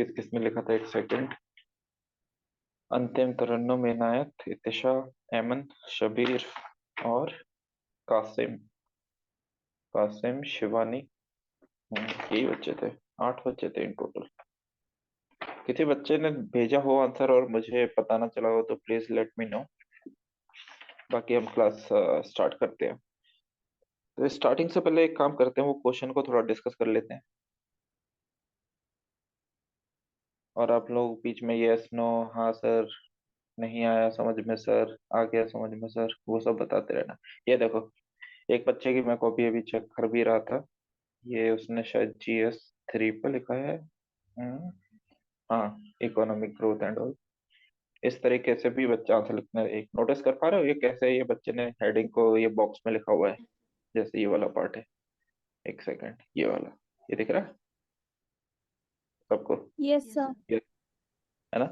किस किस में लिखा था, एक सेकंड। अंतिम तरन्नुम, इनायत, इतिशा, एमन, शबीर और कासिम। कासिम, शिवानी। यही बच्चे थे। 8 बच्चे थे इन टोटल। किसी बच्चे ने भेजा हो आंसर और मुझे पता ना चला हो तो प्लीज लेट मी नो। बाकी हम क्लास स्टार्ट करते हैं। तो स्टार्टिंग से पहले एक काम करते हैं, वो क्वेश्चन को थोड़ा डिस्कस कर लेते हैं। और आप लोग बीच में यस नो, हाँ सर, नहीं आया समझ में सर, आ गया समझ में सर, वो सब बताते रहना। ये देखो, एक बच्चे की मैं कॉपी अभी चेक कर भी रहा था। ये उसने शायद GS 3 पे लिखा है। हम्म, हाँ, इकोनॉमिक ग्रोथ एंड ऑल। इस तरीके से भी बच्चा आंसर लिखना, एक नोटिस कर पा रहे हो ये कैसे ये बच्चे ने हेडिंग को ये बॉक्स में लिखा हुआ है। जैसे ये वाला पार्ट है, एक सेकंड, ये वाला, ये दिख रहा है सबको? Yes sir. ये है ना?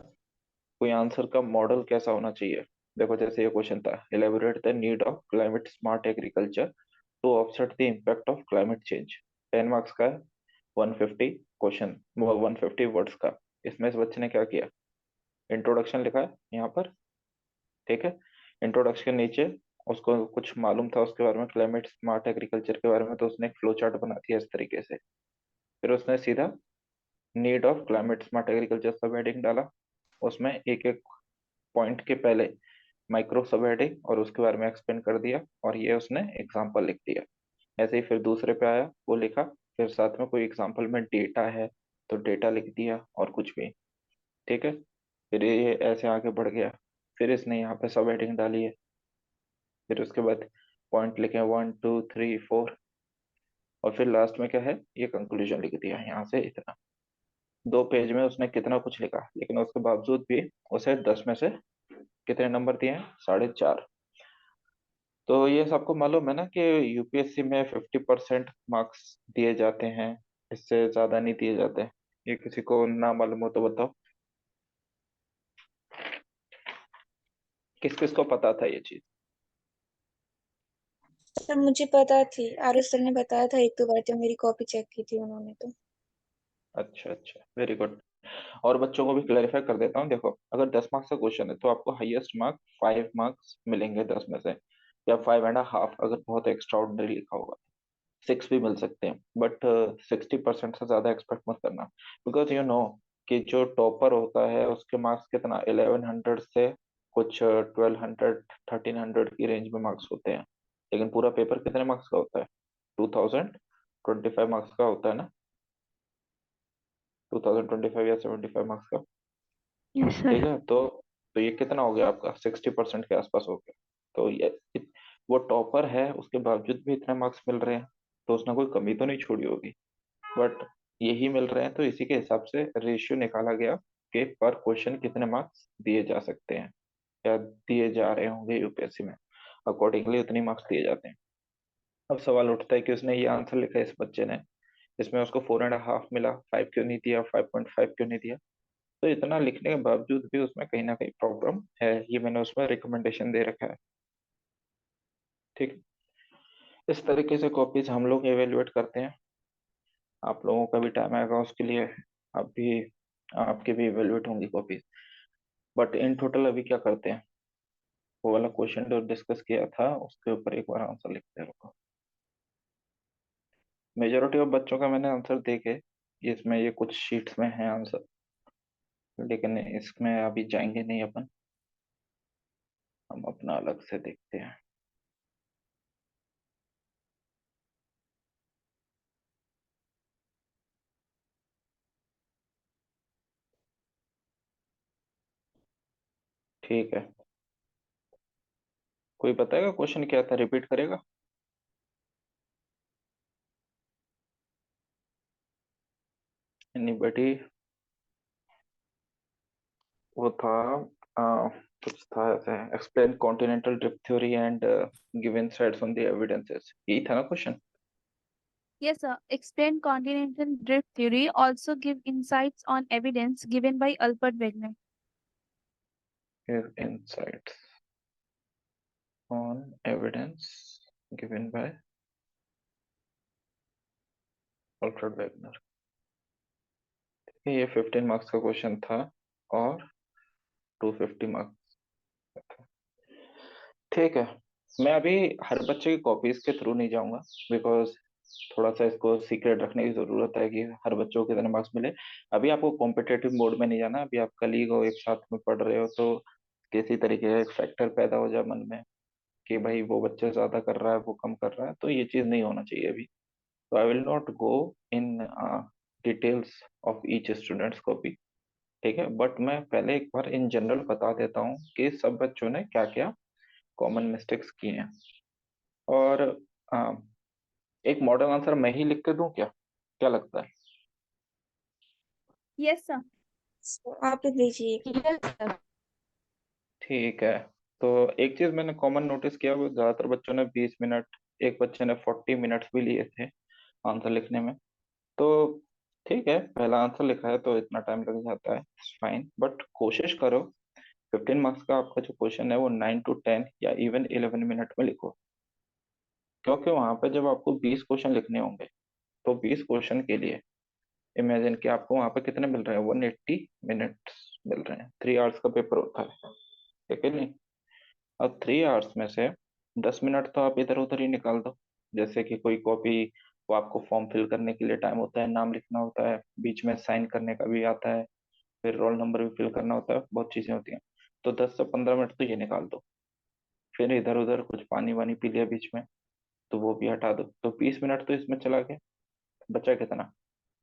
कोई आंसर का मॉडल कैसा होना चाहिए? देखो, जैसे ये क्वेश्चन था, elaborate the need of climate smart agriculture to offset the impact of climate change. 10 marks का है, 150 क्वेश्चन, 150 वर्ड्स का। इसमें इस बच्चे ने क्या किया, इंट्रोडक्शन लिखा है यहाँ पर, ठीक है। इंट्रोडक्शन के नीचे उसको कुछ मालूम था उसके बारे में, क्लाइमेट स्मार्ट एग्रीकल्चर के बारे में, तो उसने एक फ्लो चार्ट बना दिया इस तरीके से। फिर उसने सीधा need of climate smart agriculture सब हेडिंग डाला। उसमें एक एक पॉइंट के पहले माइक्रो सब हेडिंग और उसके बारे में एक्सप्लेन कर दिया, और ये उसने एग्जाम्पल लिख दिया। ऐसे ही फिर दूसरे पे आया, वो लिखा, फिर साथ में कोई एग्जाम्पल में डेटा है तो डेटा लिख दिया, और कुछ भी, ठीक है। फिर ये ऐसे आगे बढ़ गया। फिर इसने यहाँ पे सब हेडिंग डाली है। फिर उसके बाद पॉइंट लिखे 1 2 3 4, और फिर लास्ट में क्या है, ये कंक्लूजन लिख दिया यहाँ से इतना। 2 पेज में उसने कितना कुछ लिखा, लेकिन उसके बावजूद भी उसे 10 में से कितने नंबर दिए हैं, 4.5। तो ये सबको मालूम है ना कि यूपीएससी में 50% मार्क्स दिए जाते हैं, इससे ज्यादा नहीं दिए जाते। ये किसी को ना मालूम हो तो बताओ, किस किस को पता था ये चीज? सर मुझे पता थी, आरुष सर ने बताया था एक दो बार जब मेरी कॉपी चेक की थी उन्होंने तो। अच्छा अच्छा, वेरी गुड। और बच्चों को भी क्लैरिफाई कर देता हूँ, देखो, अगर 10 मार्क्स का क्वेश्चन है तो आपको हाईएस्ट मार्क 5 मार्क्स मिलेंगे 10 में से, या 5.5 अगर बहुत एक्स्ट्रा ऑर्डिनरी लिखा होगा। 6 भी मिल सकते हैं, बट 60% से ज्यादा एक्सपेक्ट मत करना। बिकॉज यू नो कि जो टॉपर होता है उसके मार्क्स कितना, 1100 से कुछ 1200 1300 की रेंज में मार्क्स होते हैं। लेकिन पूरा पेपर कितने मार्क्स का होता है? 2025 मार्क्स का होता है ना? 2025 या 75 मार्क्स का। यस ठीक सर। है, तो ये कितना हो गया आपका, 60% के आसपास हो गया। तो ये, वो टॉपर है उसके बावजूद भी इतने मार्क्स मिल रहे हैं, तो उसने कोई कमी तो नहीं छोड़ी होगी। बट यही मिल रहे हैं, तो इसी के हिसाब से रेशियो निकाला गया कि पर क्वेश्चन कितने मार्क्स दिए जा सकते हैं, या दिए जा रहे होंगे यूपीएससी में, अकॉर्डिंगली उतनी मार्क्स दिए जाते हैं। अब सवाल उठता है कि उसने ये आंसर लिखा है इस बच्चे ने, इसमें उसको 4.5 मिला, 5 क्यों नहीं दिया, 5.5 क्यों नहीं दिया? तो इतना लिखने के बावजूद भी उसमें कहीं ना कहीं प्रॉब्लम है, ये मैंने उसमें रिकमेंडेशन दे रखा है। ठीक है? इस तरीके से कॉपीज हम लोग एवेल्युएट करते हैं। आप लोगों का भी टाइम आएगा उसके लिए, आप भी, आपके भी इवेल्युएट होंगी कॉपीज। बट इन टोटल अभी क्या करते हैं, वो वाला क्वेश्चन जो डिस्कस किया था उसके ऊपर एक बार आंसर लिखते रहो। मेजोरिटी ऑफ बच्चों का मैंने आंसर देके, इसमें ये कुछ शीट्स में है आंसर, लेकिन इसमें अभी जाएंगे नहीं अपन, हम अपना अलग से देखते हैं। ठीक है, कोई बताएगा क्वेश्चन क्या था, रिपीट करेगा? एनीबडी? वो था, कुछ था ऐसे, explain continental drift theory and give insights on the evidences, यही था ना question? Yes, sir. Explain continental drift theory. Also give insights on evidence given by Albert Wegener. Give insights on evidence given by Alfred Wegener. ये 15 marks का question था और 250 marks था। ठीक है, मैं अभी हर बच्चे की कॉपीज के थ्रू नहीं जाऊंगा, बिकॉज थोड़ा सा इसको सीक्रेट रखने की जरूरत है कि हर बच्चों को कितने मार्क्स मिले। अभी आपको कॉम्पिटेटिव मोड में नहीं जाना, अभी आप कलीग हो, एक साथ में पढ़ रहे हो, तो किसी तरीके का एक फैक्टर पैदा हो जाए मन में कि भाई वो बच्चे ज्यादा कर रहा है, वो कम कर रहा है, तो ये चीज नहीं होना चाहिए अभी। तो I will not go in details of each students copy. ठीक है, बट मैं पहले एक बार इन जनरल बता देता हूँ कि सब बच्चों ने क्या क्या कॉमन मिस्टेक्स किए हैं। और आ, एक मॉडल आंसर मैं ही लिख के दूं क्या, क्या लगता है? Yes sir. आप लिख लीजिए। Yes sir. ठीक है, तो एक चीज मैंने कॉमन नोटिस किया, वो ज्यादातर बच्चों ने 20 मिनट, एक बच्चे ने 40 मिनट्स भी लिए थे आंसर लिखने में। तो ठीक है, पहला आंसर लिखा है तो इतना टाइम लग जाता है, फाइन, बट कोशिश करो 15 मार्क्स का आपका जो क्वेश्चन है वो 9 to 10 या इवन 11 मिनट में लिखो। क्योंकि वहां पे जब आपको 20 क्वेश्चन लिखने होंगे, तो 20 क्वेश्चन के लिए इमेजिन कि आपको वहां पे कितने मिल रहे हैं, 180 मिनट्स मिल रहे हैं। 3 आवर्स का पेपर होता है, ठीक है नहीं? अब 3 आवर्स में से 10 मिनट तो आप इधर उधर ही निकाल दो। जैसे कि कोई कॉपी, वो आपको फॉर्म फिल करने के लिए टाइम होता है, नाम लिखना होता है, बीच में साइन करने का भी आता है, फिर रोल नंबर भी फिल करना होता है, बहुत चीजें होती हैं। तो 10 से 15 मिनट तो ये निकाल दो। फिर इधर उधर कुछ पानी वानी पी लिया बीच में, तो वो भी हटा दो, तो 20 मिनट तो इसमें चला गया। बचा कितना?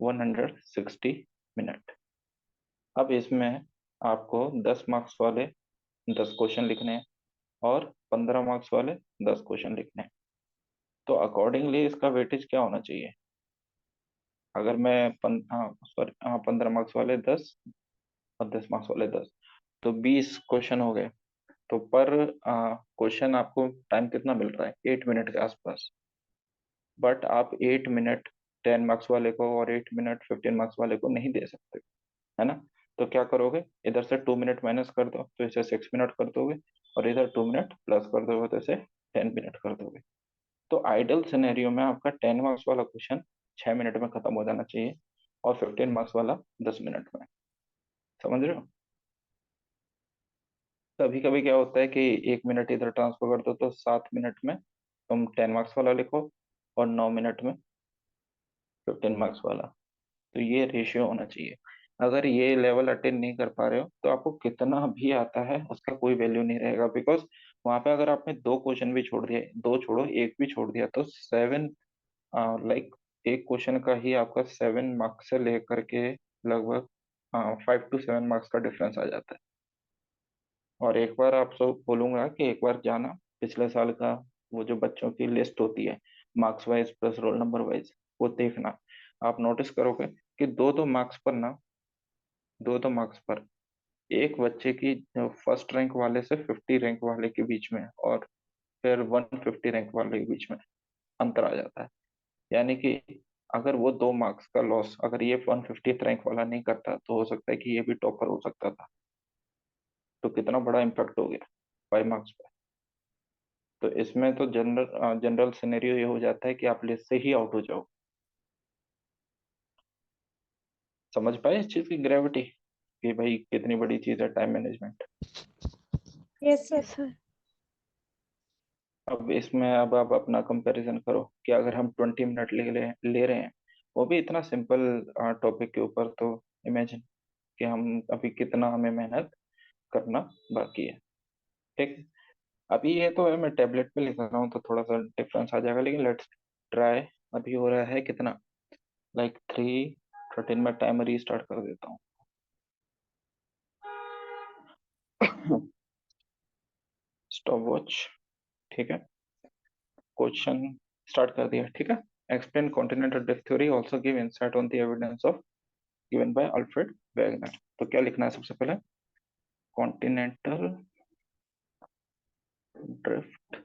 160 मिनट। अब इसमें आपको 10 मार्क्स वाले 10 क्वेश्चन लिखने हैं और 15 मार्क्स वाले 10 क्वेश्चन लिखने हैं। तो अकॉर्डिंगली इसका वेटेज क्या होना चाहिए? अगर मैं हाँ सॉरी, हाँ 15 मार्क्स वाले 10 और 10 मार्क्स वाले 10, तो 20 क्वेश्चन हो गए। तो पर क्वेश्चन आपको टाइम कितना मिल रहा है? 8 मिनट के आसपास। बट आप 8 मिनट 10 मार्क्स वाले को और 8 मिनट 15 मार्क्स वाले को नहीं दे सकते, है ना? तो क्या करोगे, इधर से 2 मिनट माइनस कर दो तो इसे 6 मिनट कर दोगे, और इधर 2 मिनट प्लस कर दोगे तो इसे 10 मिनट कर दोगे। तो आइडल सिनेरियो में आपका 10 मार्क्स वाला क्वेश्चन 6 मिनट में खत्म हो जाना चाहिए, और 15 मार्क्स वाला 10 मिनट में। समझ रहे हो? कभी कभी क्या होता है कि 1 मिनट इधर ट्रांसफर कर दो तो 7 मिनट में तुम 10 मार्क्स वाला लिखो, और 9 मिनट में 15 मार्क्स वाला। तो ये रेशियो होना चाहिए। अगर ये लेवल अटेन नहीं कर पा रहे हो तो आपको कितना भी आता है उसका कोई वैल्यू नहीं रहेगा, बिकॉज वहां पे अगर आपने 2 क्वेश्चन भी छोड़ दिए, दो छोड़ो एक भी छोड़ दिया, तो 7, लाइक एक क्वेश्चन का ही आपका 7 मार्क्स से लेकर के लगभग 5 to 7 मार्क्स का डिफरेंस आ जाता है। और एक बार आप सब बोलूंगा कि एक बार जाना पिछले साल का वो जो बच्चों की लिस्ट होती है, marks wise plus roll number wise, वो देखना। आप नोटिस करोगे कि दो दो मार्क्स पर ना, दो दो मार्क्स पर एक बच्चे की फर्स्ट रैंक वाले से 50 रैंक वाले के बीच में, और फिर 150 रैंक वाले के बीच में अंतर आ जाता है। यानी कि अगर वो 2 मार्क्स का लॉस, अगर ये 150th रैंक वाला नहीं करता, तो हो सकता है कि ये भी टॉपर हो सकता था। तो कितना बड़ा इम्पैक्ट हो गया 5 मार्क्स पर। तो इसमें तो जनरल जनरल सिनेरियो ये हो जाता है कि आप लिस्ट से ही आउट हो जाओ। समझ पाए इस चीज की ग्रेविटी, कि भाई कितनी बड़ी चीज है time management. Yes sir. Yes sir. अब इसमें अब आप अपना कंपैरिजन करो कि अगर हम 20 मिनट ले रहे हैं, वो भी इतना सिंपल टॉपिक के ऊपर, तो इमेजिन कि हम अभी कितना हमें मेहनत करना बाकी है। ठीक है, अभी ये तो है मैं टेबलेट पे लिख रहा हूँ तो थोड़ा सा डिफरेंस आ जाएगा, लेकिन लेट्स ट्राई। अभी हो रहा है कितना, लाइक 3:13 में टाइमर रीस्टार्ट कर देता हूँ। Stopwatch. ठीक है, क्वेश्चन स्टार्ट कर दिया। ठीक है, explain continental drift theory, also give insight on the evidence of given by Alfred Wegener. तो क्या लिखना है सबसे पहले? Continental drift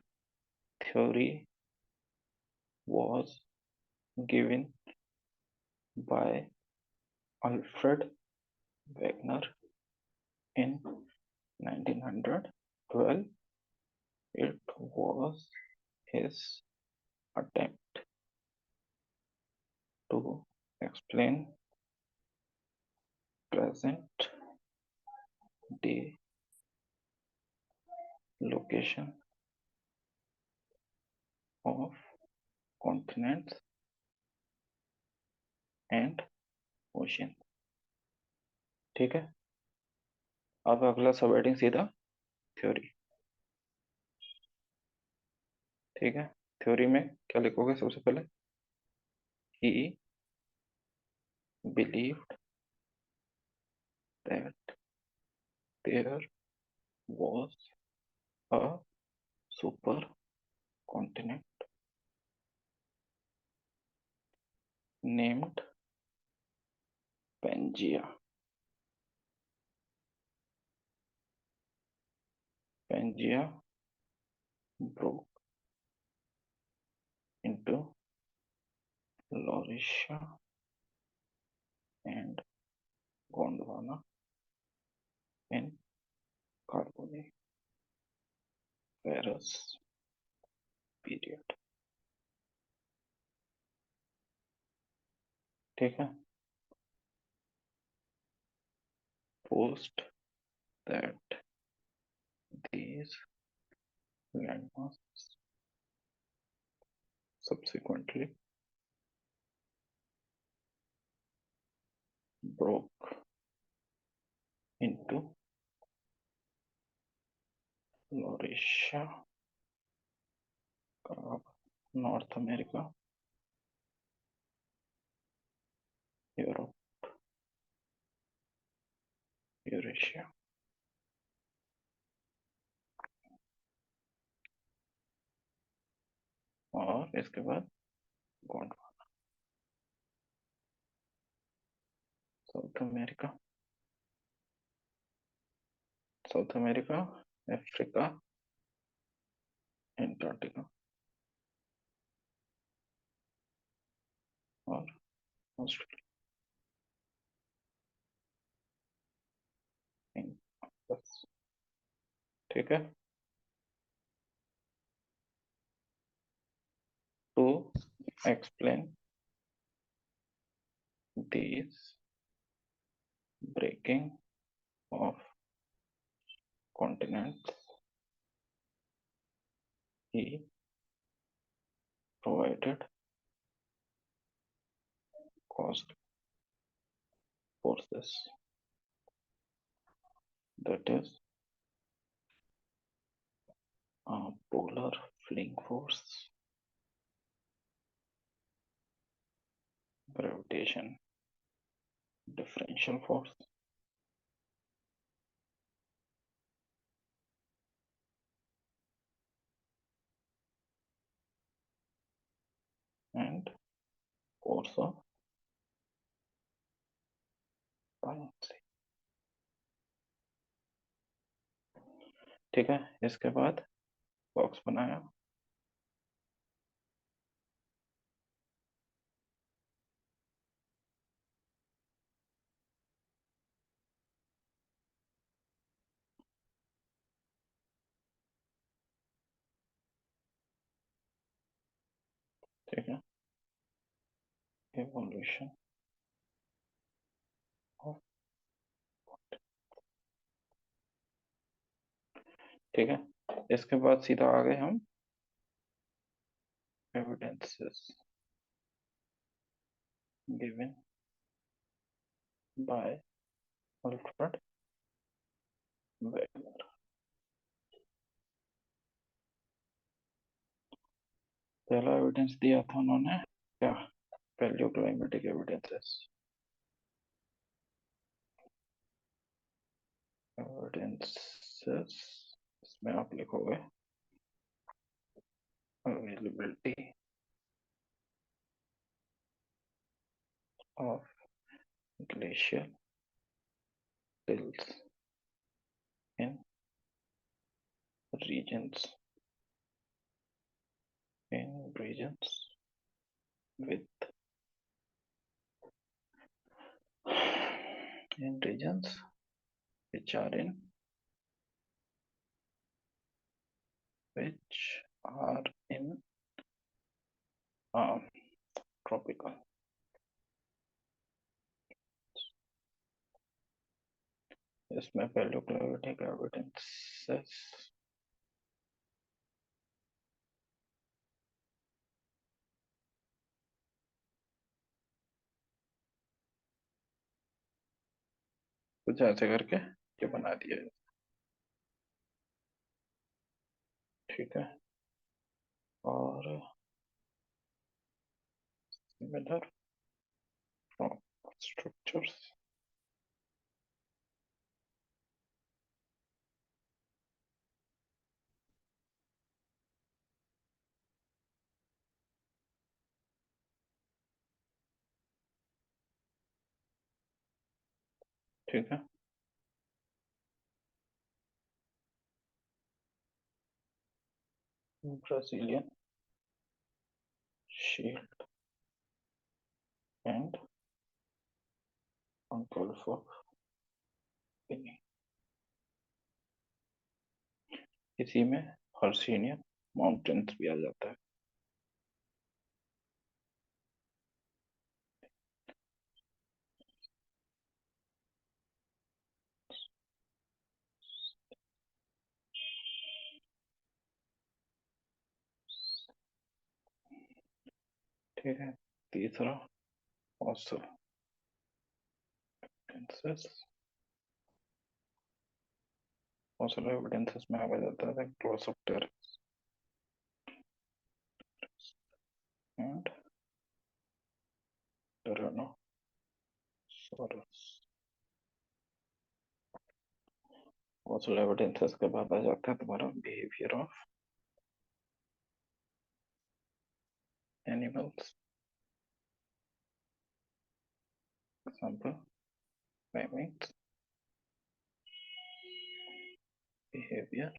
theory was given by Alfred Wegener in 1912. It was his attempt to explain present day location of continents and ocean। ठीक है, अब अगला सब हेडिंग सीधा थ्योरी। ठीक है, थ्योरी में क्या लिखोगे सबसे पहले? He believed that there was a super continent named Pangaea. Pangaea broke into Laurasia and Gondwana in Carboniferous period। ठीक है, post that these landmasses subsequently broke into Laurasia, North America, Europe, Eurasia। और इसके बाद Gondwana, South America, Africa, Antarctica और Australia. बस, ठीक है। To explain these breaking of continents, he provided causal forces, that is a polar fling force, gravitation differential force, and force of buoyancy। ठीक है, इसके बाद बॉक्स बनाया। ठीक है, evolution of, ठीक है, इसके बाद सीधा आ गए हम evidences given by Alfred Wegener. पहला एविडेंस दिया था उन्होंने क्या? पैलियोक्लाइमेटिक एविडेंसेस। एविडेंसेस इसमें आप लिखोगे availability of glacial tilts in regions with in regions which are in tropical। इसमें पैलियोक्लाइमेटिक एविडेंसेस कुछ ऐसे करके ये बना दिया है। ठीक है, और सिमिलर फ्रॉम स्ट्रक्चर्स। ठीक है, Brazilian shield and Gulf of Guinea. इसी में हर्षियन माउंटेन्स भी आ जाता है। ठीक है, तीसरा फॉसिल एविडेंसेस। फॉसिल एविडेंसेस में आ जाता है ग्लोसोप्टेरिक्स एंड टायरानोसोरस। फॉसिल एविडेंसेस के बाद आ जाता है तुम्हारा behaviour of animals. Example primates, behaviour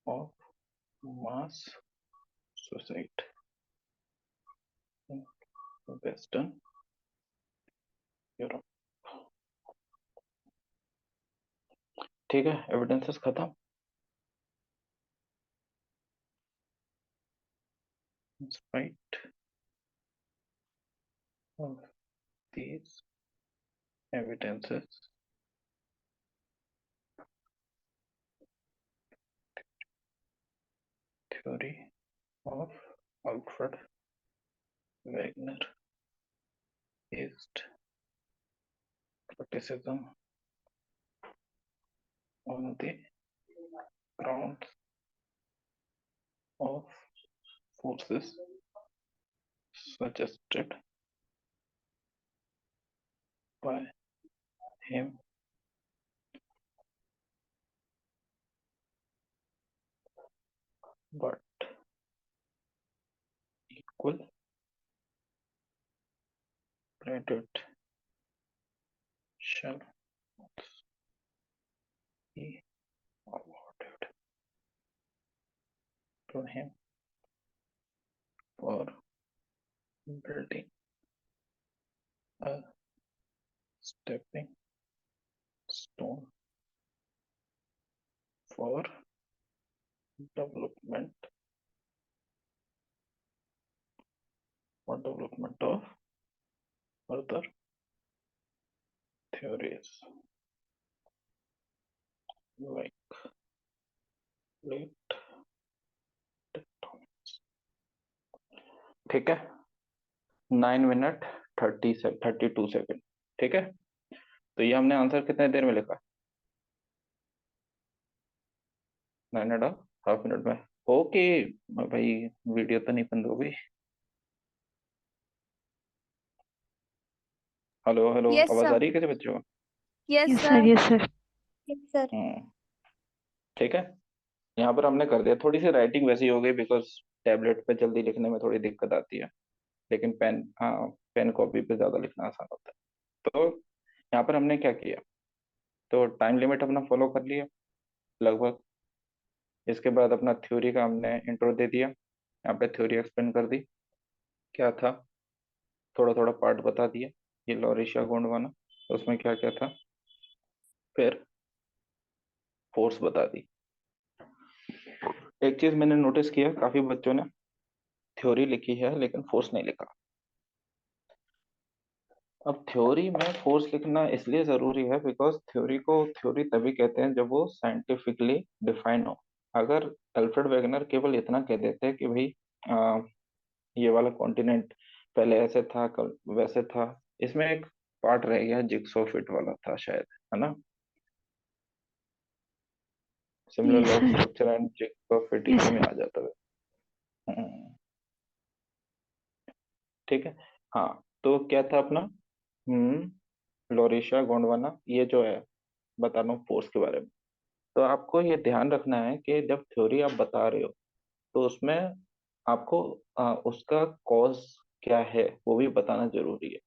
of mass suicide in western Europe. ठीक है, एविडेंसेस खत्म। Despite of these evidences, theory of Alfred Wegener based criticism on the grounds of forces suggested by him, but equal credit shall be awarded to him for building a stepping stone for development of further theories like plate tectonics। ठीक है, 9 minute 32 second. ठीक है, तो ये हमने answer कितने देर में लिखा? 9.5 मिनट में। ओके भाई, वीडियो तो नहीं बंद हो गई? हेलो हेलो, Yes, आवाज आ sir. रही है किसी बच्चों को? Yes, Yes, sir. sir. Yes, sir. Yes, sir. ठीक है, यहाँ पर हमने कर दिया। थोड़ी सी राइटिंग वैसी हो गई बिकॉज टैबलेट पे जल्दी लिखने में थोड़ी दिक्कत आती है, लेकिन पेन, हाँ, पेन कॉपी पे ज्यादा लिखना आसान होता है। तो यहाँ पर हमने क्या किया, तो टाइम लिमिट अपना फॉलो कर लिया लगभग। इसके बाद अपना थ्योरी का हमने इंट्रो दे दिया, यहाँ पे थ्योरी एक्सप्लेन कर दी क्या था, थोड़ा थोड़ा पार्ट बता दिया। ये लॉरेशिया गोंडवाना, तो उसमें क्या क्या था, फिर फोर्स बता दी। एक चीज मैंने नोटिस किया, काफी बच्चों ने थ्योरी लिखी है लेकिन फोर्स नहीं लिखा। अब थ्योरी में फोर्स लिखना इसलिए जरूरी है बिकॉज थ्योरी को थ्योरी तभी कहते हैं जब वो साइंटिफिकली डिफाइन हो। अगर अल्फ्रेड वेगनर केवल इतना कह देते कि भाई ये वाला कॉन्टिनेंट पहले ऐसे था कल वैसे था, इसमें एक पार्ट रह गया जिग्सो फिट वाला था शायद, है ना? Similar yes law of sir. Structure and jigsaw fit yes इसी में सर। आ जाता है। हम्म, ठीक है। हाँ, तो क्या था अपना? लोरेशिया गोंडवाना ये जो है, बता रहा हूँ फोर्स के बारे में। तो आपको ये ध्यान रखना है कि जब थ्योरी आप बता रहे हो तो उसमें आपको उसका कॉज क्या है वो भी बताना जरूरी है,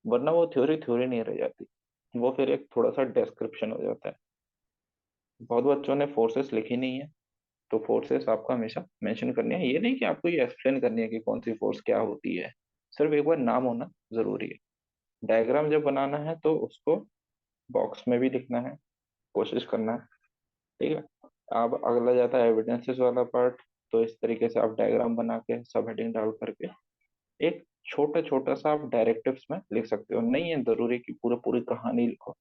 वरना वो थ्योरी थ्योरी नहीं रह जाती, वो फिर एक थोड़ा सा डिस्क्रिप्शन हो जाता है। बहुत बच्चों ने फोर्सेस लिखी नहीं है, तो फोर्सेस आपको हमेशा मेंशन करनी है। ये नहीं कि आपको ये एक्सप्लेन करनी है कि कौन सी फोर्स क्या होती है, सिर्फ एक बार नाम होना जरूरी है। डायग्राम जब बनाना है तो उसको बॉक्स में भी लिखना है, कोशिश करना है। ठीक है। अब अगला जाता है एविडेंसेस वाला पार्ट। तो इस तरीके से आप डायग्राम बना के सब हेडिंग डाल करके एक छोटा छोटा सा आप डायरेक्टिव्स में लिख सकते हो, नहीं है जरूरी कि पूरा पूरी कहानी लिखो,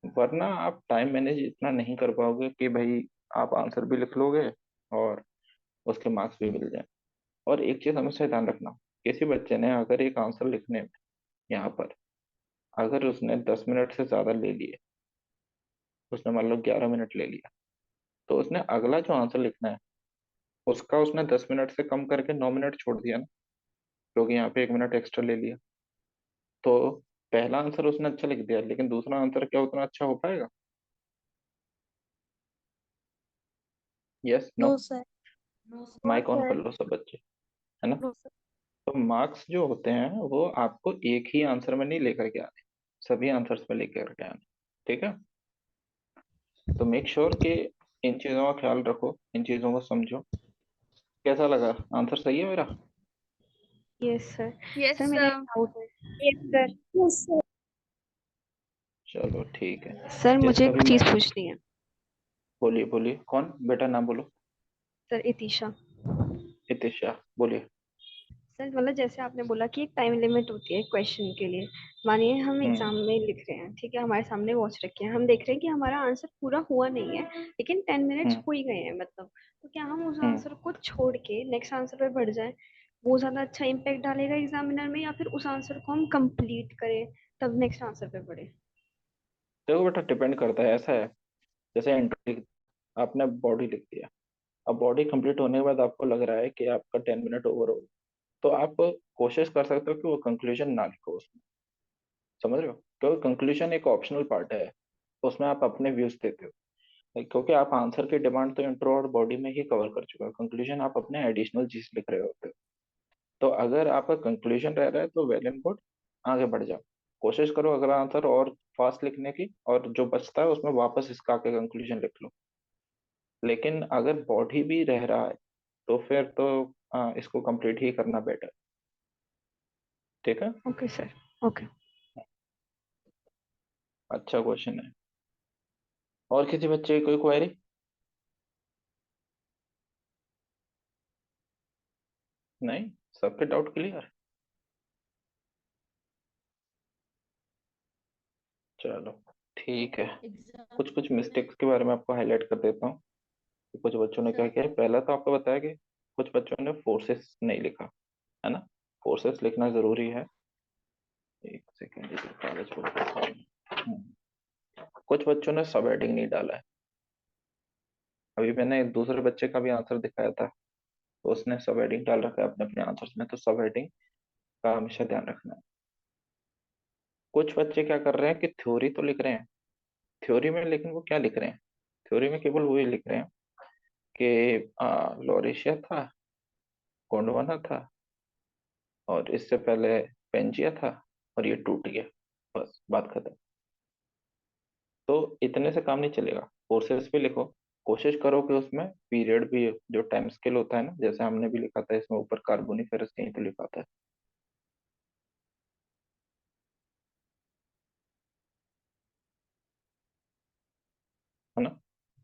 वरना आप टाइम मैनेज इतना नहीं कर पाओगे कि भाई आप आंसर भी लिख लोगे और उसके मार्क्स भी मिल जाए। और एक चीज हमेशा ध्यान रखना, किसी बच्चे ने अगर एक आंसर लिखने में यहाँ पर अगर उसने 10 मिनट से ज्यादा ले लिए, उसने मान लो 11 मिनट ले लिया, तो उसने अगला जो आंसर लिखना है उसका उसने 10 मिनट से कम करके 9 मिनट छोड़ दिया ना, क्योंकि यहाँ पे 1 मिनट एक्स्ट्रा ले लिया। तो पहला आंसर उसने अच्छा लिख दिया, लेकिन दूसरा आंसर क्या उतना अच्छा हो पाएगा? Yes no? No sir. No mic on कर सर। लो सब बच्चे, है ना? No sir. तो मार्क्स जो होते हैं वो आपको एक ही आंसर में नहीं लेकर के आने, सभी आंसर्स में लेकर के आने। ठीक है। तो मेक श्योर कि इन चीजों का ख्याल रखो, इन चीजों को समझो। कैसा लगा? आंसर सही है मेरा? Yes sir. Yes, सर मेरा एक डाउट है। Yes sir. Yes sir. चलो ठीक है। सर मुझे इसका एक भी चीज मैं, पूछनी है। बोलिए बोलिए, कौन बेटा? नाम बोलो। सर इतिशा। हितेशा, बोलिए। सर मतलब जैसे आपने बोला कि एक टाइम लिमिट होती है क्वेश्चन के लिए। मानिए हम हम्म। एग्जाम में लिख रहे हैं, ठीक है, हमारे सामने वॉच रखे हैं, हम देख रहे हैं कि हमारा आंसर पूरा हुआ नहीं है, लेकिन 10 मिनट्स हम्म। हो ही गए हैं मतलब। तो क्या हम उस हम्म। आंसर को छोड़ के नेक्स्ट आंसर पे बढ़ जाए, वो ज्यादा अच्छा इम्पैक्ट डालेगा एग्जामिनर में, या फिर उस आंसर को हम कंप्लीट करें तब नेक्स्ट आंसर पे बढ़े? देखो बेटा, डिपेंड करता है। ऐसा है, जैसे एंट्री आपने बॉडी लिख दिया, अब बॉडी कंप्लीट होने के बाद आपको लग रहा है कि आपका 10 मिनट ओवर हो, तो आप कोशिश कर सकते हो कि वो कंक्लूजन ना लिखो उसमें। समझ रहे हो? क्योंकि कंक्लूजन एक ऑप्शनल पार्ट है, उसमें आप अपने व्यूज देते हो। क्योंकि आप आंसर की डिमांड तो इंट्रो और बॉडी में ही कवर कर चुके हो, कंक्लूजन आप अपने एडिशनल चीज लिख रहे होते हो। तो अगर आपका कंक्लूजन रह रहा है तो वेल एंड गुड, आगे बढ़ जाओ। कोशिश करो अगला आंसर और फास्ट लिखने की, और जो बचता है उसमें वापस इसका आके कंक्लूजन लिख लो। लेकिन अगर बॉडी भी रह रहा है तो फिर तो इसको कंप्लीट ही करना बेटर। ठीक है। Okay sir. ओके। अच्छा क्वेश्चन है। और किसी बच्चे की कोई क्वेरी? नहीं, सबके डाउट क्लियर? चलो ठीक है। कुछ कुछ मिस्टेक्स के बारे में आपको हाईलाइट कर देता हूँ कि कुछ बच्चों ने क्या किया है। पहला तो आपको बताया कि कुछ बच्चों ने फोर्सेस नहीं लिखा, है ना? फोर्सेस लिखना जरूरी है। एक सेकेंड, इधर कागज को कुछ बच्चों ने सब हेडिंग नहीं डाला है। अभी मैंने एक दूसरे बच्चे का भी आंसर दिखाया था, तो उसने सब हेडिंग डाल रखा है अपने अपने आंसर्स में, तो सब हेडिंग का हमेशा ध्यान रखना है। कुछ बच्चे क्या कर रहे हैं कि थ्योरी तो लिख रहे हैं थ्योरी में, लेकिन वो क्या लिख रहे हैं? थ्योरी में केवल वही लिख रहे हैं कि लॉरेशिया था, गोंडवाना था, और इससे पहले पेंजिया था, और ये टूट गया, बस बात खत्म। तो इतने से काम नहीं चलेगा, कोर्सेस भी लिखो। कोशिश करो कि उसमें पीरियड भी, जो टाइम स्केल होता है ना, जैसे हमने भी लिखा था इसमें ऊपर कार्बोनिफेरस कहीं तो लिखा था, है ना?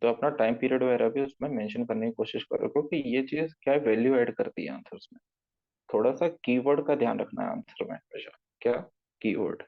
तो अपना टाइम पीरियड वगैरह भी उसमें मेंशन करने की कोशिश करो, क्योंकि ये चीज क्या वैल्यू ऐड करती है आंसर्स में। थोड़ा सा कीवर्ड का ध्यान रखना है आंसर में हमेशा। क्या? कीवर्ड।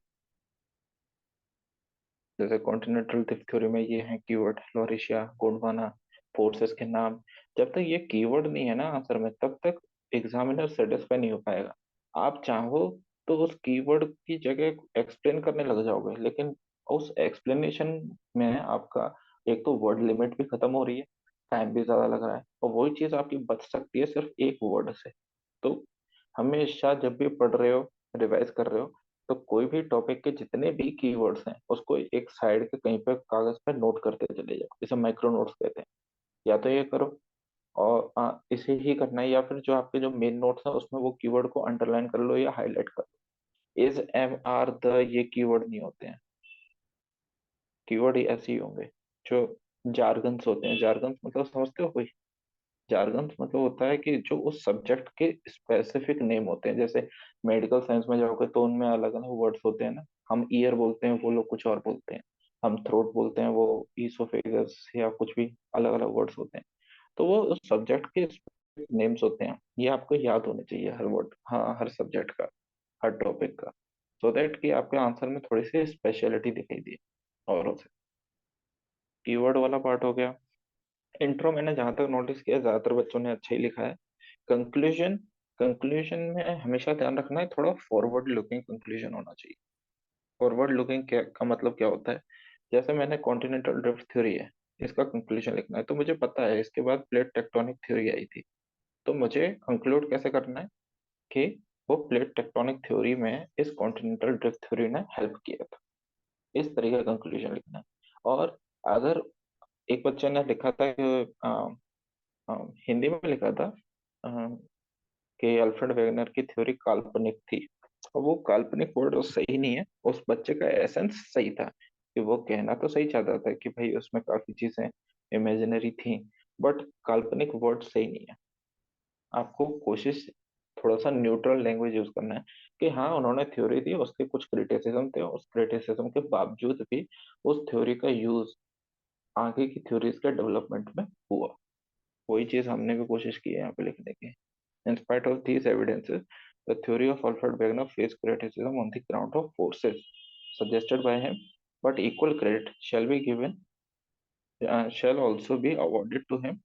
जैसे कॉन्टिनेंटल ड्रिफ्ट थ्योरी में ये है कीवर्ड, फ्लोरेशिया, गोंडवाना, फोर्सेस के नाम। जब तक ये कीवर्ड नहीं है ना आंसर में, तब तक एग्जामिनर सेटिस्फाई नहीं हो पाएगा। आप चाहो तो उस कीवर्ड की जगह एक्सप्लेन करने लग जाओगे, लेकिन उस एक्सप्लेनेशन में आपका एक तो वर्ड लिमिट भी खत्म हो रही है, टाइम भी ज्यादा लग रहा है, और वही चीज आपकी बच सकती है सिर्फ एक वर्ड से। तो हमेशा जब भी पढ़ रहे हो, रिवाइज कर रहे हो, तो कोई भी टॉपिक के जितने भी कीवर्ड्स हैं उसको एक साइड के कहीं पे कागज पे नोट करते चले जाओ, इसे माइक्रो नोट्स कहते हैं। या तो ये करो, और इसे ही करना है, या फिर जो आपके जो मेन नोट्स हैं उसमें वो कीवर्ड को अंडरलाइन कर लो या हाईलाइट कर लो। इज, एम, आर, द, ये कीवर्ड नहीं होते हैं। कीवर्ड ही ऐसे ही होंगे जो जार्गन्स होते हैं। जार्गन्स मतलब समझते हो कोई? जार्गन्स मतलब होता है कि जो उस सब्जेक्ट के स्पेसिफिक नेम होते हैं। जैसे मेडिकल साइंस में जाओगे तो उनमें अलग अलग वर्ड्स होते हैं ना। हम ईयर बोलते हैं, वो लोग कुछ और बोलते हैं। हम थ्रोट बोलते हैं, वो ईसोफेगस या कुछ भी अलग अलग वर्ड्स होते हैं। तो वो उस सब्जेक्ट के नेम्स होते हैं। ये आपको याद होने चाहिए हर वर्ड, हाँ, हर सब्जेक्ट का, हर टॉपिक का, सो दैट कि आपके आंसर में थोड़ी सी स्पेशलिटी दिखाई दी औरों से। कीवर्ड वाला पार्ट हो गया। इंट्रो मैंने जहां तक नोटिस किया ज्यादातर बच्चों ने अच्छा ही लिखा है। कंक्लूजन, कंक्लूजन में हमेशा ध्यान रखना है, थोड़ा फॉरवर्ड लुकिंग कंक्लूजन होना चाहिए। फॉरवर्ड लुकिंग क्या का मतलब क्या होता है? जैसे मैंने कॉन्टिनेंटल ड्रिफ्ट थ्योरी है, इसका कंक्लूजन लिखना है, तो मुझे पता है इसके बाद प्लेट टेक्टोनिक थ्योरी आई थी। तो मुझे कंक्लूड कैसे करना है कि वो प्लेट टेक्टोनिक थ्योरी में इस कॉन्टिनेंटल ड्रिफ्ट थ्योरी ने हेल्प किया था। इस तरीके का कंक्लूजन लिखना है। और अगर एक बच्चे ने लिखा था कि हिंदी में लिखा था कि अल्फ्रेड वेगनर की थ्योरी काल्पनिक थी, और वो काल्पनिक वर्ड सही नहीं है। उस बच्चे का एसेंस सही था, कि वो कहना तो सही चाहता था कि भाई उसमें काफी चीजें इमेजिनरी थी, बट काल्पनिक वर्ड सही नहीं है। आपको कोशिश थोड़ा सा न्यूट्रल लैंग्वेज यूज करना है, कि हाँ उन्होंने थ्योरी दी, उसके कुछ क्रिटिसिज्म थे, उस क्रिटिसिज्म के बावजूद भी उस थ्योरी का यूज आगे की थ्योरीज के डेवलपमेंट में हुआ। वही चीज हमने भी कोशिश की है यहाँ पे लिखने की। In spite of these evidences, the theory of Alfred Wegener faced criticism on the ground of forces suggested by him, but equal credit shall also be awarded to him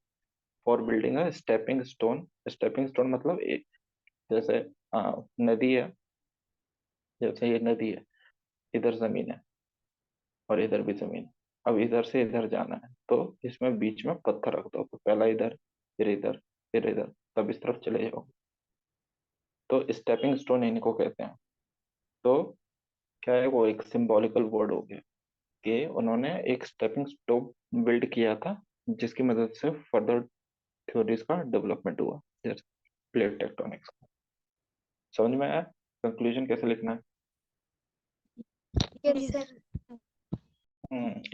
for building a stepping stone. Stepping stone मतलब एक, जैसे नदी है, जैसे ये नदी है, इधर जमीन है और इधर भी जमीन है। अब इधर से इधर जाना है, तो इसमें बीच में पत्थर रख दो, तो पहला इधर, फिर इधर, फिर इधर, तब इस तरफ चले जाओ। तो स्टेपिंग स्टोन इनको कहते हैं। तो क्या है, वो एक सिंबॉलिकल वर्ड हो गया कि उन्होंने एक स्टेपिंग स्टोन बिल्ड किया था, जिसकी मदद से फर्दर थ्योरीज का डेवलपमेंट हुआ, जैसे प्लेट टेक्टोनिक्स। समझ में आया कंक्लूजन कैसे लिखना है? Yes, sir.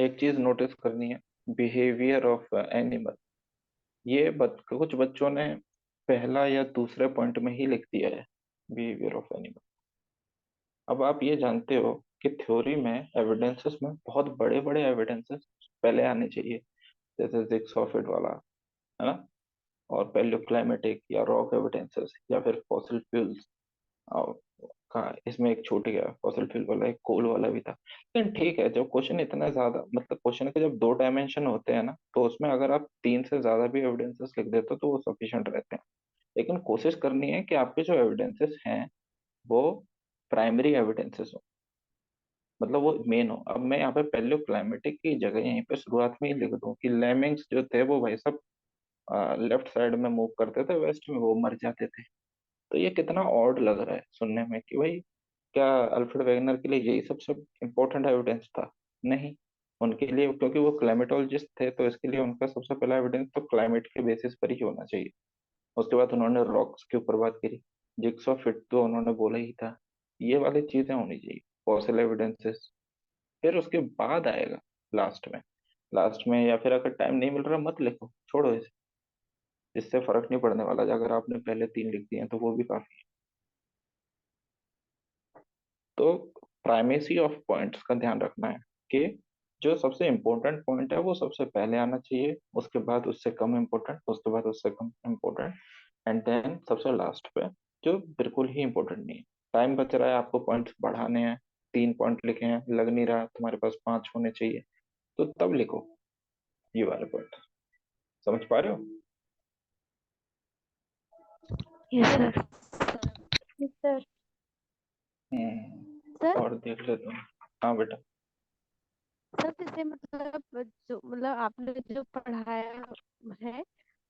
एक चीज नोटिस करनी है, बिहेवियर ऑफ एनिमल। ये कुछ बच्चों ने पहला या दूसरे पॉइंट में ही लिख दिया है, बिहेवियर ऑफ एनिमल। अब आप ये जानते हो कि थ्योरी में एविडेंसेस में बहुत बड़े बड़े एविडेंसेस पहले आने चाहिए, जैसे जिग्सॉफिड वाला, है ना, और पैलियोक्लाइमेटिक या रॉक एविडेंसेस, या फिर फॉसिल फ्यूल्स का। इसमें एक छूट गया, फॉसिल फ्यूल वाला एक कोल वाला भी था। लेकिन ठीक है, जब क्वेश्चन इतना ज्यादा, मतलब क्वेश्चन के जब दो डायमेंशन होते हैं ना, तो उसमें अगर आप तीन से ज्यादा भी एविडेंसेस लिख देते हो तो वो सफिशिएंट रहते हैं। लेकिन कोशिश करनी है कि आपके जो एविडेंसेस हैं वो प्राइमरी एविडेंसेस हो, मतलब वो मेन हो। अब मैं यहाँ पे पैलियो क्लाइमेटिक की जगह यहीं पे शुरुआत में ही लिख दूं कि लेमिंग्स जो थे वो भाई सब लेफ्ट साइड में मूव करते थे, वेस्ट में वो मर जाते थे। तो ये कितना ऑड लग रहा है सुनने में कि भाई क्या अल्फ्रेड वेगनर के लिए यही सब इम्पोर्टेंट एविडेंस था? नहीं, उनके लिए, क्योंकि वो क्लाइमेटोलॉजिस्ट थे, तो इसके लिए उनका सबसे पहला एविडेंस तो क्लाइमेट के बेसिस पर ही होना चाहिए। उसके बाद उन्होंने रॉक्स के ऊपर बात करी, जिग्सॉ फिट तो उन्होंने बोला ही था। ये वाली चीजें होनी चाहिए, फॉसिल एविडेंसेस। फिर उसके बाद आएगा लास्ट में। लास्ट में या फिर अगर टाइम नहीं मिल रहा मत लिखो, छोड़ो इसे, इससे फर्क नहीं पड़ने वाला। अगर आपने पहले तीन लिख दिए हैं तो वो भी काफी है। तो प्राइमेसी ऑफ पॉइंट्स का ध्यान रखना है कि जो सबसे इम्पोर्टेंट पॉइंट है वो सबसे पहले आना चाहिए, उसके बाद उससे कम इम्पोर्टेंट, उसके बाद उससे कम इम्पोर्टेंट, एंड देन सबसे लास्ट पे जो बिल्कुल ही इम्पोर्टेंट नहीं है। टाइम बच रहा है, आपको पॉइंट्स बढ़ाने हैं, 3 पॉइंट लिखे हैं, लग नहीं रहा तुम्हारे पास 5 होने चाहिए, तो तब लिखो ये वाले पॉइंट। समझ पा रहे हो? Yes sir. Yes, sir. Sir और देख लेते हैं। हाँ बेटा। सर जैसे मतलब जो मतलब आपने जो पढ़ाया है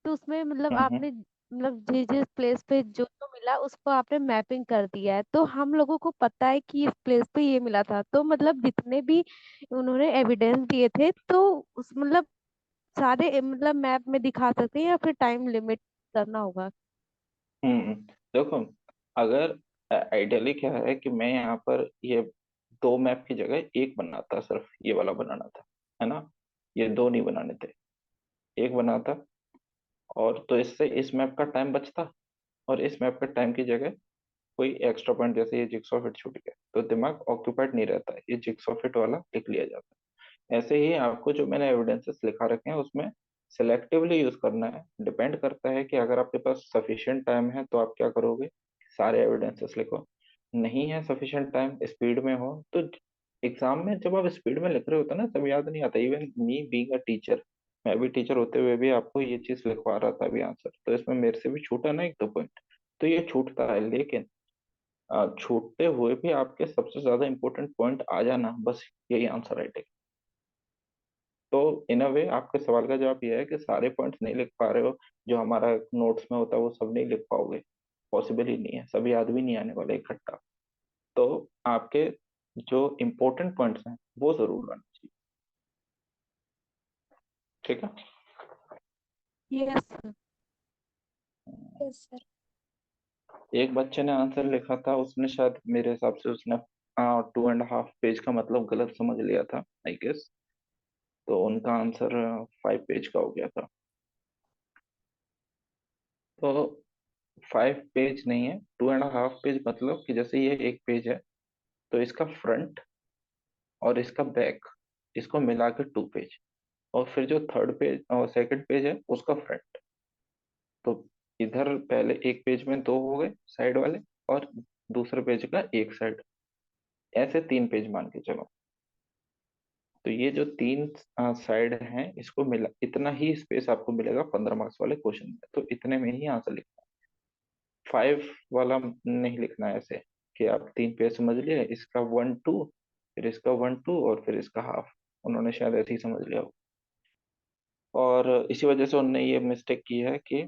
तो उसमें मतलब हम्म। आपने मतलब जिस जिस प्लेस पे जो जो मिला उसको आपने मैपिंग कर दिया है, तो हम लोगों को पता है कि इस प्लेस पे ये मिला था, तो मतलब जितने भी उन्होंने एविडेंस दिए थे तो उस मतलब सारे मतलब मैप में दिखा सकते हैं या फिर टाइम लिमिट करना होगा? देखो, अगर आइडियली क्या है कि मैं यहाँ पर ये 2 मैप की जगह एक बनाता, सिर्फ ये वाला बनाना था, है ना? ये 2 नहीं बनाने थे, एक बनाता, और तो इससे इस मैप का टाइम बचता, और इस मैप का टाइम की जगह कोई एक्स्ट्रा पॉइंट, जैसे ये जिक्सॉ फिट छूट गया तो दिमाग ऑक्यूपाइड नहीं रहता है, ये जिक्सॉ फिट वाला लिख लिया जाता है। ऐसे ही आपको जो मैंने एविडेंसेस लिखा रखे हैं उसमें सिलेक्टिवली यूज करना है। डिपेंड करता है कि अगर आपके पास सफिशिएंट टाइम है तो आप क्या करोगे, सारे एविडेंसेस लिखो। नहीं है सफिशिएंट टाइम, स्पीड में हो तो एग्जाम में जब आप स्पीड में लिख रहे होते ना तब याद नहीं आता। Even me being a teacher, मैं भी टीचर होते हुए भी आपको ये चीज लिखवा रहा था अभी आंसर, तो इसमें मेरे से भी छूटा ना 1-2 पॉइंट, तो ये छूटता है। लेकिन छूटते हुए भी आपके सबसे ज्यादा इंपॉर्टेंट पॉइंट आ जाना, बस यही आंसर राइटिंग। तो इन अ वे आपके सवाल का जवाब यह है कि सारे पॉइंट्स नहीं लिख पा रहे हो, जो हमारा नोट्स में होता है वो सब नहीं लिख पाओगे, पॉसिबल ही नहीं है, सभी याद भी नहीं आने वाले इकट्ठा। तो आपके जो इम्पोर्टेंट पॉइंट्स हैं वो जरूर आने चाहिए। ठीक है। Yes sir. Yes, sir. एक बच्चे ने आंसर लिखा था, उसने शायद मेरे हिसाब से उसने 2.5 पेज का मतलब गलत समझ लिया था आई गेस, तो उनका आंसर 5 पेज का हो गया था। तो 5 पेज नहीं है, 2.5 पेज, मतलब कि जैसे ये एक पेज है तो इसका फ्रंट और इसका बैक, इसको मिला के 2 पेज, और फिर जो थर्ड पेज और सेकंड पेज है उसका फ्रंट। तो इधर पहले एक पेज में 2 हो गए साइड वाले, और दूसरे पेज का एक साइड, ऐसे 3 पेज मान के चलो। तो ये जो 3 साइड हैं इसको मिला, इतना ही स्पेस आपको मिलेगा 15 मार्क्स वाले क्वेश्चन में, तो इतने में ही आंसर लिखना है। 5 वाला नहीं लिखना है ऐसे कि आप 3 पेज समझ लिए, इसका 1-2, फिर इसका 1-2 और फिर इसका हाफ, उन्होंने शायद ऐसे ही समझ लिया हो। और इसी वजह से उन्होंने ये मिस्टेक की है कि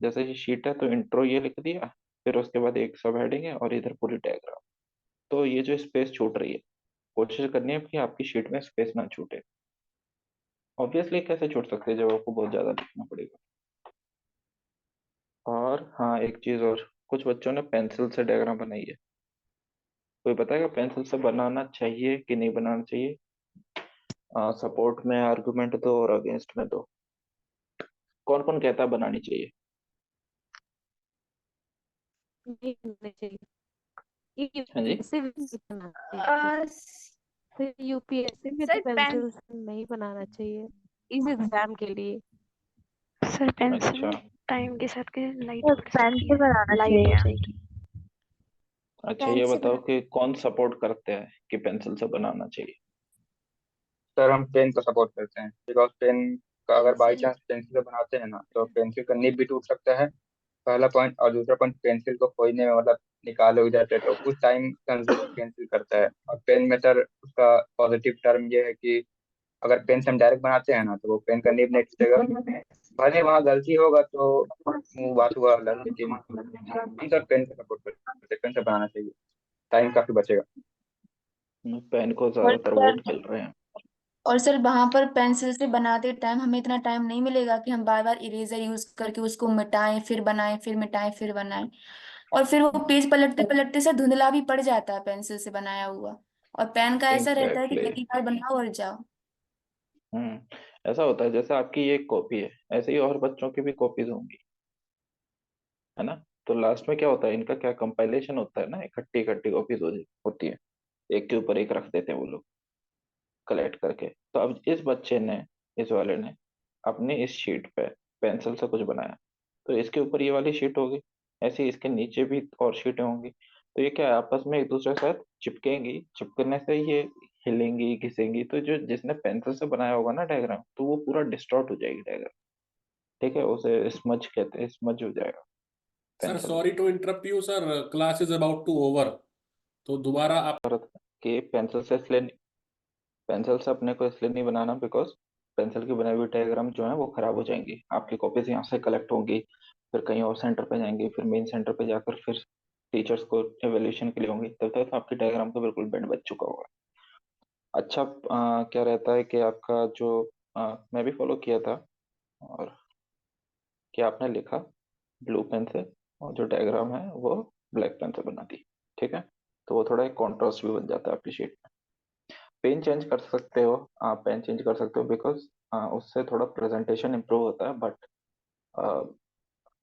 जैसे ये शीट है तो इंट्रो ये लिख दिया, फिर उसके बाद एक सब हेडिंग है और इधर पूरी डायग्राम। तो ये जो स्पेस छूट रही है, कोशिश करनी है कि आपकी शीट में स्पेस ना छूटे। ऑब्वियसली कैसे छूट सकते हैं जब आपको बहुत ज्यादा लिखना पड़ेगा। और हाँ, एक चीज और, कुछ बच्चों ने पेंसिल से डायग्राम बनाई है। कोई बताएगा पेंसिल से बनाना चाहिए कि नहीं बनाना चाहिए? सपोर्ट में आर्गुमेंट दो और अगेंस्ट में दो। कौन कौन कहता है बनानी चाहिए? नहीं होना चाहिए, ये हाँ जी। यूपीएससी में नहीं बनाना चाहिए, Uh, फिर यूपीएससी में तो सर पेन पेंसिल से नहीं बनाना चाहिए इस एग्जाम के लिए। सर पेंसिल अच्छा। टाइम के साथ के लाइट तो बढ़ पेन सकती से है, बनाना लाइट हो चाहिए। जाएगी। अच्छा, पेन ये से बताओ बना। कि कौन सपोर्ट करते हैं कि पेंसिल से बनाना चाहिए? सर हम पेन को सपोर्ट करते हैं, बिकॉज पेन का अगर बाई पेंसिल। चांस पेंसिल से बनाते हैं ना तो पेंसिल का निब भी टूट सकता है, पहला पॉइंट। और दूसरा पॉइंट, पेंसिल को खोजने में मतलब निकाले हो जाते हैं तो कुछ टाइम कंज्यूम पेंसिल करता है। और पेन में सर उसका पॉजिटिव टर्म ये है कि अगर पेन से हम डायरेक्ट बनाते हैं ना तो वो पेन का निब नहीं टूटेगा। भले वहाँ गलती होगा तो वो बात हुआ अलग, लेकिन हम सर पेन का सपोर्ट करते हैं, पेन से बनाना चाहिए, टाइम काफी बचेगा। पेन को और ज्यादातर सर वोट मिल रहे हैं। और सर वहां पर पेंसिल से बनाते टाइम हमें इतना टाइम नहीं मिलेगा कि हम बार बार इरेजर यूज करके उसको मिटाएं फिर बनाएं फिर मिटाएं फिर बनाएं। और फिर वो पेज पलटते पलटते से धुंधला भी पड़ जाता है पेंसिल से बनाया हुआ। और पेन का ऐसा रहता है कि एग्जैक्टली। एक ही बार बनाओ और जाओ। ऐसा होता है जैसे आपकी ये कॉपी है, ऐसे ही और बच्चों की भी कॉपीज होंगी, है ना? तो लास्ट में क्या होता है, इनका क्या कंपाइलेशन होता है ना, इकट्ठी इकट्ठी कॉपीज होती है, एक के ऊपर एक रख देते हैं वो लोग कलेक्ट करके। तो अब इस बच्चे ने, इस वाले ने अपने इस शीट पे पेंसिल से कुछ बनाया, तो इसके ऊपर ये वाली शीट होगी, ऐसे ही इसके नीचे भी और शीटें होंगी। तो ये क्या है, आपस में एक दूसरे के साथ चिपकेंगी, चिपकने से ये हिलेंगी घिसेंगी, तो जो जिसने पेंसिल से बनाया होगा ना डायग्राम, तो वो पूरा डिस्टॉर्ट हो जाएगी डायग्राम। ठीक है, उसे स्मज कहते हैं, स्मज हो जाएगा sir pencil sorry to interrupt you sir, class is about to over, तो दोबारा आप। के पेंसिल से अपने को इसलिए नहीं बनाना बिकॉज पेंसिल की बनाई हुई डायग्राम जो है वो खराब हो जाएंगी, आपकी कॉपीज यहाँ से कलेक्ट होंगी, फिर कहीं और सेंटर पे जाएंगी, फिर मेन सेंटर पे जाकर फिर टीचर्स को एवेल्यूशन के लिए होंगी, तब तक तो आपकी डायग्राम तो बिल्कुल बैंड बज चुका होगा। अच्छा, क्या रहता है कि आपका जो मैं भी फॉलो किया था, और क्या आपने लिखा ब्लू पेन से, और जो डायग्राम है वो ब्लैक पेन से बना दी। ठीक है, तो वो थोड़ा एक कॉन्ट्रास्ट भी बन जाता है आपकी शीट में। पेन चेंज कर सकते हो, आप पेन चेंज कर सकते हो बिकॉज उससे थोड़ा प्रेजेंटेशन इंप्रूव होता है, बट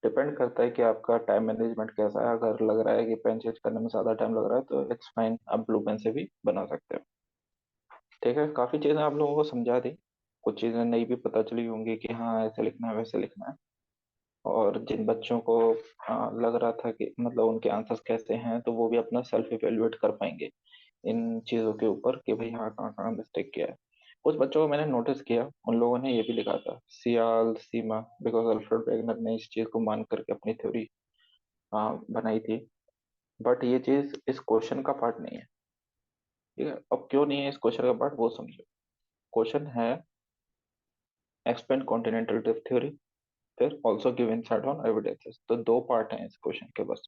डिपेंड करता है कि आपका टाइम मैनेजमेंट कैसा है। अगर लग रहा है कि पेन चेंज करने में ज़्यादा टाइम लग रहा है तो इट्स फाइन, आप ब्लू पेन से भी बना सकते हो। ठीक है, काफ़ी चीज़ें आप लोगों को समझा दी, कुछ चीज़ें नई भी पता चली होंगी कि हाँ ऐसे लिखना है वैसे लिखना है। और जिन बच्चों को लग रहा था कि मतलब उनके आंसर्स कैसे हैं, तो वो भी अपना सेल्फ इवेल्युएट कर पाएंगे इन चीज़ों के ऊपर कि भाई हाँ कहाँ कहाँ मिस्टेक किया है। कुछ बच्चों को मैंने नोटिस किया, उन लोगों ने ये भी लिखा था सियाल सीमा, बिकॉज अल्फ्रेड वेगनर ने इस चीज़ को मान करके अपनी थ्योरी बनाई थी, बट ये चीज़ इस क्वेश्चन का पार्ट नहीं है। ठीक है, अब क्यों नहीं है इस क्वेश्चन का पार्ट वो समझो। क्वेश्चन है एक्सप्लेन कॉन्टिनेंटल ड्रिफ्ट थ्योरी, फिर also give insight on evidences, तो दो पार्ट हैं इस क्वेश्चन के बस।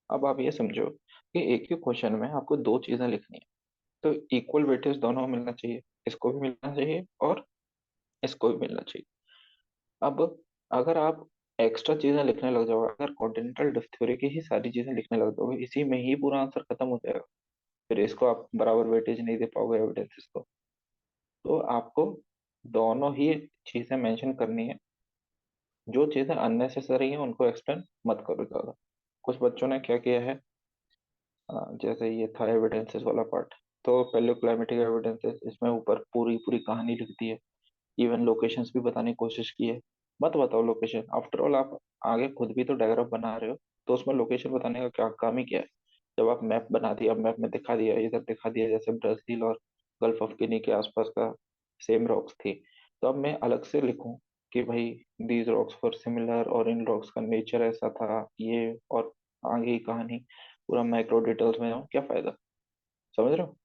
अब आप ये समझो कि एक ही क्वेश्चन में आपको दो चीजें लिखनी है, तो इक्वल वेटेज दोनों को मिलना चाहिए, इसको भी मिलना चाहिए और इसको भी मिलना चाहिए। अब अगर आप एक्स्ट्रा चीजें लिखने लग जाओगे, अगर कॉन्टिनेंटल ड्रिफ्ट थ्योरी की ही सारी चीजें लिखने लग जाओगे, इसी में ही पूरा आंसर खत्म हो जाएगा, फिर इसको आप बराबर वेटेज नहीं दे पाओगे एविडेंसेस को। तो आपको दोनों ही चीजें मेंशन करनी है, जो चीजें अननेसेसरी हैं उनको एक्सप्लेन मत करो ज्यादा। कुछ बच्चों ने क्या किया है, जैसे ये था एविडेंसेस वाला पार्ट, तो पहले क्लाइमेटिक एविडेंसेस, इसमें ऊपर पूरी पूरी कहानी लिख दी है, इवन लोकेशंस भी बताने की कोशिश की है। मत बताओ लोकेशन, आफ्टर ऑल आप आगे खुद भी तो डायग्राम बना रहे हो, तो उसमें लोकेशन बताने का क्या काम ही क्या है। जब आप मैप बना दिया, मैप में दिखा दिया, इधर दिखा दिया जैसे ब्राजील और गल्फ ऑफ गिनी के आसपास का सेम रॉक्स थी, तो अब मैं अलग से लिखूं कि भाई दीज रॉक्स वर सिमिलर और इन रॉक्स का नेचर ऐसा था ये, और आगे की कहानी पूरा माइक्रो डिटेल्स में हो, क्या फायदा। समझ रहे हो।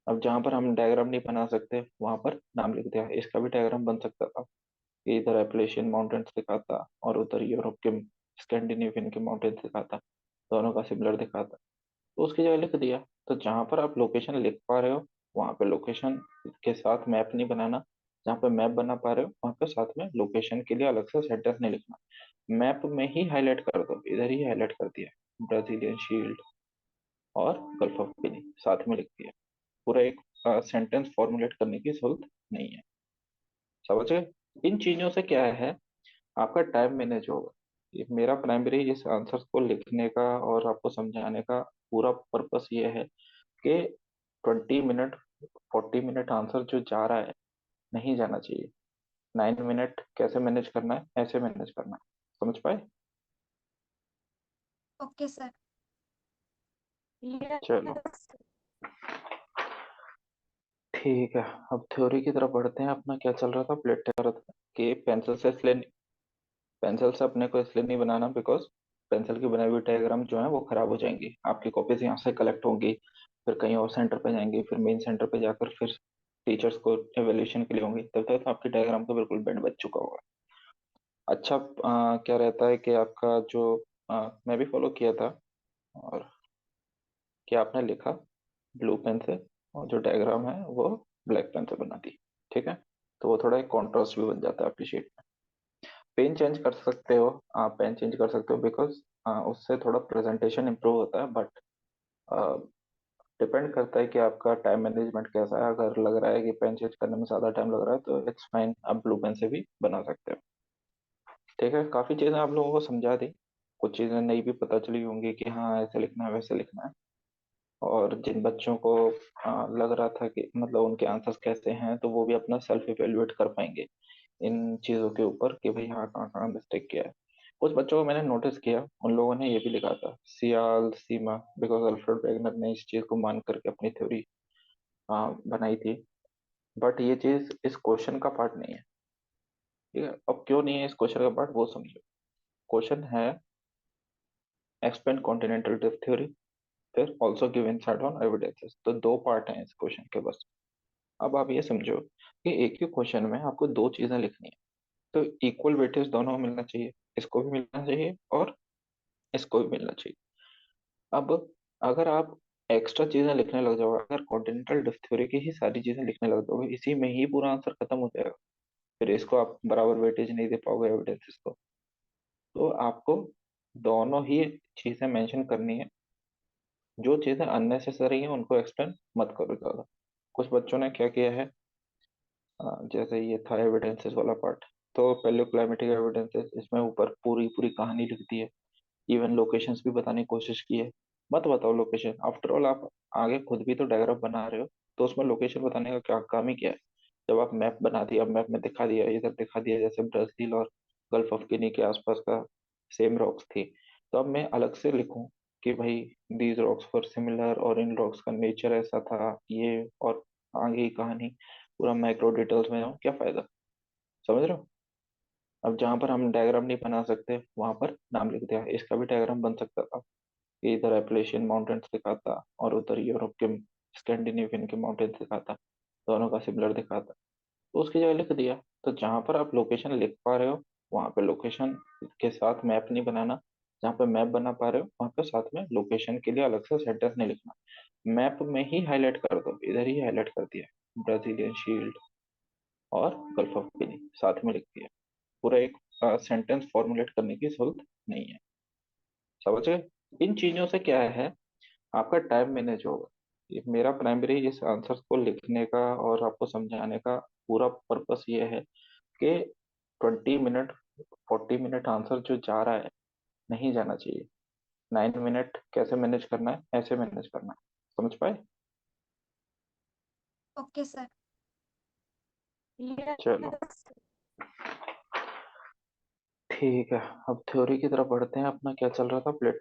अब जहां पर हम डायग्राम नहीं बना सकते वहां पर नाम लिख दिया, इसका भी डायग्राम बन सकता था कि इधर एप्लेशियन माउंटेन्स दिखाता और उधर यूरोप के स्कैंडिनेवियन के माउंटेन्स दिखाता, दोनों का सिमिलर दिखाता, तो उसकी जगह लिख दिया। तो जहां पर आप लोकेशन लिख पा रहे हो वहां पे लोकेशन के साथ मैप नहीं बनाना, जहाँ पे मैप बना पा रहे हो वहां पे साथ में लोकेशन के लिए अलग से सेंटेंस नहीं लिखना, मैप में ही हाईलाइट कर दो, इधर ही हाईलाइट कर दिया ब्राजीलियन शील्ड और गल्फ ऑफ गिनी साथ में लिख दिया, पूरा एक सेंटेंस फॉर्मुलेट करने की जरूरत नहीं है। समझ गए। इन चीजों से क्या है, आपका टाइम मैनेज होगा। ये मेरा प्राइमरी इस आंसर को लिखने का और आपको समझाने का पूरा पर्पस ये है कि 20 मिनट 40 मिनट आंसर जो जा रहा है नहीं जाना चाहिए, 9 मिनट कैसे मैनेज करना है, ऐसे मैनेज करना है। समझ पाए। Okay sir. चलो यस। ठीक है, अब थ्योरी की तरफ बढ़ते हैं। अपना क्या चल रहा था, प्लेट रहा था कि पेंसिल से अपने को इसलिए नहीं बनाना बिकॉज पेंसिल की बनाई हुई डायग्राम जो है वो खराब हो जाएंगी, आपकी कॉपीज यहाँ से कलेक्ट होंगी, फिर कहीं और सेंटर पे जाएंगी, फिर मेन सेंटर पे जाकर फिर टीचर्स को एवेल्यूशन के लिए होंगी, तब तक तो आपकी डायग्राम तो बिल्कुल बैंड बज चुका होगा। अच्छा, क्या रहता है कि आपका जो मैं भी फॉलो किया था, और क्या आपने लिखा ब्लू पेन से, और जो डायग्राम है वो ब्लैक पेन से बना दी। ठीक है, तो वो थोड़ा एक कॉन्ट्रास्ट भी बन जाता है आपकी शीट में। पेन चेंज कर सकते हो, आप पेन चेंज कर सकते हो बिकॉज उससे थोड़ा प्रेजेंटेशन इंप्रूव होता है, बट डिपेंड करता है कि आपका टाइम मैनेजमेंट कैसा है। अगर लग रहा है कि पेन चेंज करने में ज़्यादा टाइम लग रहा है तो इट्स फाइन, आप ब्लू पेन से भी बना सकते हो। ठीक है, काफ़ी चीज़ें आप लोगों को समझा दी, कुछ चीज़ें नई भी पता चली होंगी कि हाँ ऐसे लिखना है वैसे लिखना है। और जिन बच्चों को लग रहा था कि मतलब उनके आंसर्स कैसे हैं, तो वो भी अपना सेल्फ इवेल्युएट कर पाएंगे इन चीज़ों के ऊपर कि भाई हाँ कहाँ कहाँ मिस्टेक किया है। कुछ बच्चों को मैंने नोटिस किया, उन लोगों ने ये भी लिखा था सियाल सीमा, बिकॉज अल्फ्रेड वेगनर ने इस चीज को मान करके अपनी थ्योरी बनाई थी। बट ये चीज इस क्वेश्चन का पार्ट नहीं है, ठीक है। अब क्यों नहीं है इस क्वेश्चन का पार्ट, वो समझो। क्वेश्चन है एक्सप्लेन कॉन्टिनेंटल ड्रिफ्ट थ्योरी, फिर also give insight on evidences. तो दो पार्ट हैं इस क्वेश्चन के बस। अब आप ये समझो कि एक ही क्वेश्चन में आपको दो चीजें लिखनी है, तो इक्वल वेटेज दोनों मिलना चाहिए, इसको भी मिलना चाहिए और इसको भी मिलना चाहिए। अब अगर आप एक्स्ट्रा चीजें लिखने लग जाओ, अगर कॉन्टिनेंटल ड्रिफ्ट थ्योरी की ही सारी चीजें लिखने लग जाओगे, इसी में ही पूरा आंसर खत्म हो जाएगा। फिर इसको आप बराबर वेटेज नहीं दे पाओगे एविडेंसेस को। तो आपको दोनों ही चीजें मेंशन करनी है। जो चीजें अननेसेसरी हैं उनको एक्सप्लेन मत करो ज्यादा। कुछ बच्चों ने क्या किया है, जैसे ये था एविडेंसेस वाला पार्ट, तो पहले क्लाइमेटिक एविडेंसेस, इसमें ऊपर पूरी पूरी कहानी लिख दी है, इवन लोकेशंस भी बताने की कोशिश की है। मत बताओ लोकेशन, आफ्टर ऑल आप आगे खुद भी तो डायग्राम बना रहे हो, तो उसमें लोकेशन बताने का क्या काम ही क्या है। जब आप मैप बना दिया, मैप में दिखा दिया, इधर दिखा दिया जैसे ब्राजील और गल्फ ऑफ गिनी के आसपास का सेम रॉक्स थी, तो अब मैं अलग से लिखूं कि भाई दीज रॉक्स वर सिमिलर और इन रॉक्स का नेचर ऐसा था ये, और आगे की कहानी पूरा माइक्रो डिटेल्स में जाऊं, क्या फायदा। समझ रहे हो। अब जहां पर हम डायग्राम नहीं बना सकते वहां पर नाम लिख दिया। इसका भी डायग्राम बन सकता था कि इधर एप्लेशियन माउंटेन्स दिखाता और उधर यूरोप के स्कैंडिनेवियन के माउंटेन्स दिखाता, दोनों का सिमिलर दिखाता, तो उसकी जगह लिख दिया। तो जहां पर आप लोकेशन लिख पा रहे हो वहां पे लोकेशन के साथ मैप नहीं बनाना, जहाँ पे मैप बना पा रहे हो वहां पे साथ में लोकेशन के लिए अलग से सेंटेंस नहीं लिखना। मैप में ही हाईलाइट कर दो, इधर ही हाईलाइट कर दिया ब्राजीलियन शील्ड और गल्फ ऑफ गिनी साथ में लिख दिया। पूरा एक सेंटेंस फॉर्मुलेट करने की जरूरत नहीं है। समझ गए। इन चीजों से क्या है, आपका टाइम मैनेज होगा। ये मेरा प्राइमरी इस आंसर को लिखने का और आपको समझाने का पूरा पर्पस ये है कि 20 मिनट 40 मिनट आंसर जो जा रहा है नहीं जाना चाहिए। 9 मिनट कैसे मैनेज करना है, ऐसे मैनेज करना है। समझ पाए। Okay sir. चलो यस। ठीक है, अब थ्योरी की तरफ बढ़ते हैं। अपना क्या चल रहा था, प्लेट